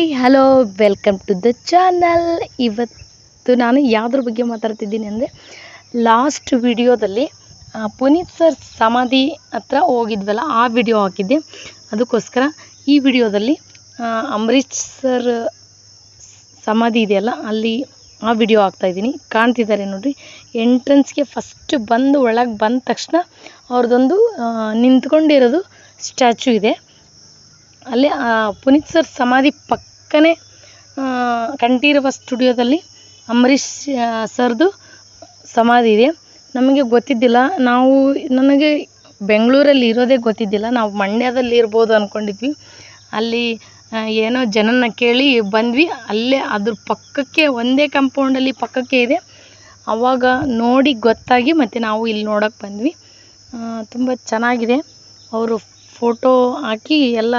Hi hello welcome to the channel. ಇವತ್ತು ನಾನು ಯಾವುದ್ರ ಬಗ್ಗೆ ಮಾತಾಡ್ತಿದ್ದೀನಿ ಅಂದರೆ, ಲಾಸ್ಟ್ ವಿಡಿಯೋದಲ್ಲಿ ಪುನೀತ್ ಸರ್ ಸಮಾಧಿ ಹತ್ರ ಹೋಗಿದ್ವಲ್ಲ, ಆ ವಿಡಿಯೋ ಹಾಕಿದ್ದೆ. ಅದಕ್ಕೋಸ್ಕರ ಈ ವಿಡಿಯೋದಲ್ಲಿ ಅಂಬರೀಷ್ ಸರ್ ಸಮಾಧಿ ಇದೆಯಲ್ಲ, ಅಲ್ಲಿ ಆ ವಿಡಿಯೋ ಹಾಕ್ತಾಯಿದ್ದೀನಿ. ಕಾಣ್ತಿದ್ದಾರೆ ನೋಡಿರಿ, ಎಂಟ್ರೆನ್ಸ್ಗೆ ಫಸ್ಟ್ ಒಳಗೆ ಬಂದ ತಕ್ಷಣ ಅವ್ರದ್ದೊಂದು ನಿಂತ್ಕೊಂಡಿರೋದು ಸ್ಟ್ಯಾಚು ಇದೆ. ಅಲ್ಲೇ ಪುನೀತ್ ಸರ್ ಸಮಾಧಿ ಪಕ್ಕನೇ ಕಂಠೀರವ ಸ್ಟುಡಿಯೋದಲ್ಲಿ ಅಂಬರೀಷ್ ಸರ್ದು ಸಮಾಧಿ ಇದೆ. ನಮಗೆ ಗೊತ್ತಿದ್ದಿಲ್ಲ, ನನಗೆ ಬೆಂಗಳೂರಲ್ಲಿ ಇರೋದೇ ಗೊತ್ತಿದ್ದಿಲ್ಲ. ನಾವು ಮಂಡ್ಯದಲ್ಲಿ ಇರ್ಬೋದು ಅಂದ್ಕೊಂಡಿದ್ವಿ. ಅಲ್ಲಿ ಏನೋ ಜನನ ಕೇಳಿ ಬಂದ್ವಿ. ಅಲ್ಲೇ ಅದ್ರ ಪಕ್ಕಕ್ಕೆ, ಒಂದೇ ಕಾಂಪೌಂಡಲ್ಲಿ ಪಕ್ಕಕ್ಕೆ ಇದೆ. ಆವಾಗ ನೋಡಿ ಗೊತ್ತಾಗಿ ಮತ್ತು ನಾವು ಇಲ್ಲಿ ನೋಡೋಕ್ಕೆ ಬಂದ್ವಿ. ತುಂಬ ಚೆನ್ನಾಗಿದೆ. ಅವರು ಫೋಟೋ ಹಾಕಿ ಎಲ್ಲ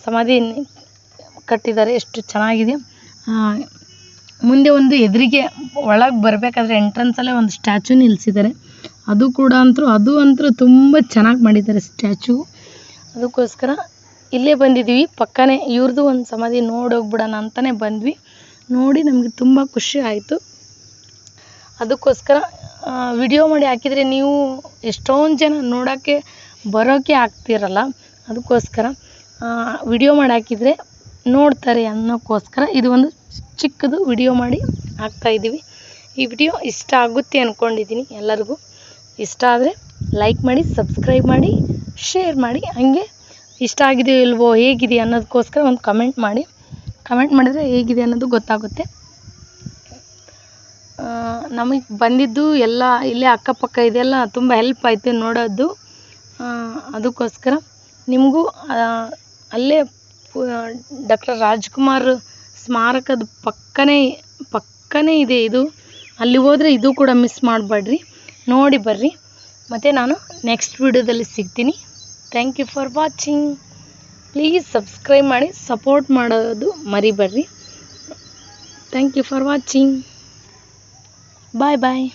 ಸಮಾಧಿ ಕಟ್ಟಿದ್ದಾರೆ, ಎಷ್ಟು ಚೆನ್ನಾಗಿದೆ. ಮುಂದೆ ಒಂದು ಎದುರಿಗೆ ಒಳಗೆ ಬರಬೇಕಾದ್ರೆ ಎಂಟ್ರೆನ್ಸಲ್ಲೇ ಒಂದು ಸ್ಟ್ಯಾಚು ನಿಲ್ಲಿಸಿದ್ದಾರೆ. ಅದು ಅಂತೂ ತುಂಬ ಚೆನ್ನಾಗಿ ಮಾಡಿದ್ದಾರೆ ಸ್ಟ್ಯಾಚು. ಅದಕ್ಕೋಸ್ಕರ ಇಲ್ಲೇ ಬಂದಿದ್ದೀವಿ, ಪಕ್ಕನೇ ಇವ್ರದ್ದು ಒಂದು ಸಮಾಧಿ ನೋಡೋಗ್ಬಿಡೋಣ ಅಂತಲೇ ಬಂದ್ವಿ. ನೋಡಿ ನಮಗೆ ತುಂಬ ಖುಷಿ ಆಯಿತು. ಅದಕ್ಕೋಸ್ಕರ ವಿಡಿಯೋ ಮಾಡಿ ಹಾಕಿದರೆ ನೀವು ಎಷ್ಟೊಂದು ಜನ ಬರೋಕ್ಕೆ ಆಗ್ತಿರಲ್ಲ. ಅದಕ್ಕೋಸ್ಕರ ವಿಡಿಯೋ ಮಾಡಿ ಹಾಕಿದರೆ ನೋಡ್ತಾರೆ ಅನ್ನೋಕ್ಕೋಸ್ಕರ ಇದು ಒಂದು ಚಿಕ್ಕದು ವಿಡಿಯೋ ಮಾಡಿ ಹಾಕ್ತಾಯಿದ್ದೀವಿ. ಈ ವಿಡಿಯೋ ಇಷ್ಟ ಆಗುತ್ತೆ ಅಂದ್ಕೊಂಡಿದ್ದೀನಿ. ಎಲ್ಲರಿಗೂ ಇಷ್ಟ ಆದರೆ ಲೈಕ್ ಮಾಡಿ, ಸಬ್ಸ್ಕ್ರೈಬ್ ಮಾಡಿ, ಶೇರ್ ಮಾಡಿ. ಹಾಗೆ ಇಷ್ಟ ಆಗಿದೆಯೋ ಇಲ್ವೋ, ಹೇಗಿದೆ ಅನ್ನೋದಕ್ಕೋಸ್ಕರ ಒಂದು ಕಮೆಂಟ್ ಮಾಡಿದರೆ ಹೇಗಿದೆ ಅನ್ನೋದು ಗೊತ್ತಾಗುತ್ತೆ. ನಮಗೆ ಬಂದಿದ್ದು ಎಲ್ಲ ಇಲ್ಲೇ ಅಕ್ಕಪಕ್ಕ ಇದೆಲ್ಲ ತುಂಬ ಹೆಲ್ಪ್ ಆಯಿತು ನೋಡೋದು. ಅದಕ್ಕೋಸ್ಕರ ನಿಮಗೂ ಅಲ್ಲೇ ಡಾಕ್ಟರ್ ರಾಜ್ಕುಮಾರ್ ಸ್ಮಾರಕದ ಪಕ್ಕನೇ ಇದೆ ಇದು. ಅಲ್ಲಿ ಹೋದರೆ ಇದು ಕೂಡ ಮಿಸ್ ಮಾಡಬೇಡ್ರಿ, ನೋಡಿ ಬರ್ರಿ. ಮತ್ತು ನಾನು ನೆಕ್ಸ್ಟ್ ವಿಡಿಯೋದಲ್ಲಿ ಸಿಗ್ತೀನಿ. Thank you for watching. Please subscribe ಮಾಡಿ, ಸಪೋರ್ಟ್ ಮಾಡೋದು ಮರಿಬೇಡ್ರಿ. Thank you for watching. Bye bye.